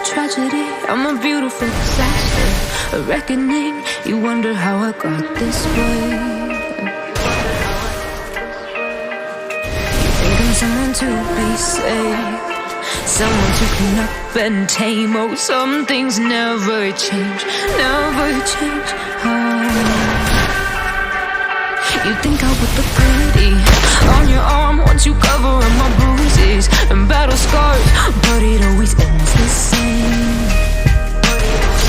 tragedy, I'm a beautiful disaster, a reckoning. You wonder how I got this way. You think I'm someone to be saved, someone to clean up and tame. Oh, some things never change, never change. You think I would look pretty on your arm once you cover up my bruises and battle scars, but it always ends the same.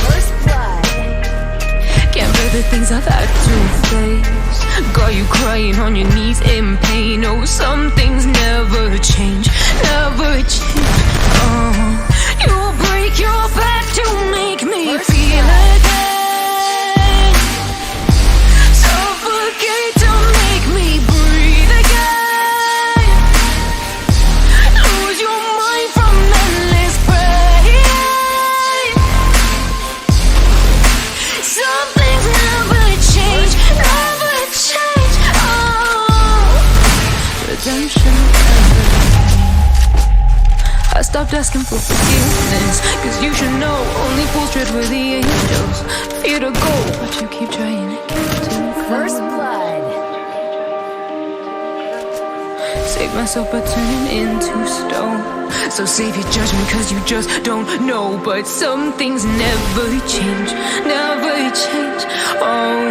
First blood. Can't bear the things I've had to face. Got you crying on your knees in pain. Oh, some things never change, never change. Oh, you will break your back to make me feel again. Suffocate to make me breathe again. Lose your mind from endless pain. Some things never change, never change. Oh, redemption. I stopped asking for forgiveness, cause you should know only fools tread where the angels fear to go, but you keep trying to get too close. First blood. Save myself by turning into stone. So save your judgment cause you just don't know. But some things never change, never change. Oh,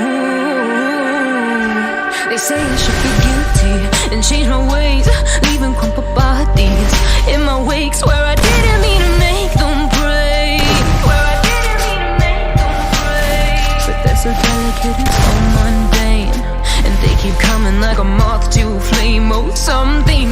they say I should be guilty and change my ways, leaving crumpled bodies in my wake. Swear I didn't mean to make them break, swear I didn't mean to make them break. But they're so delicate and so mundane, and they keep coming like a moth to a flame. Oh, something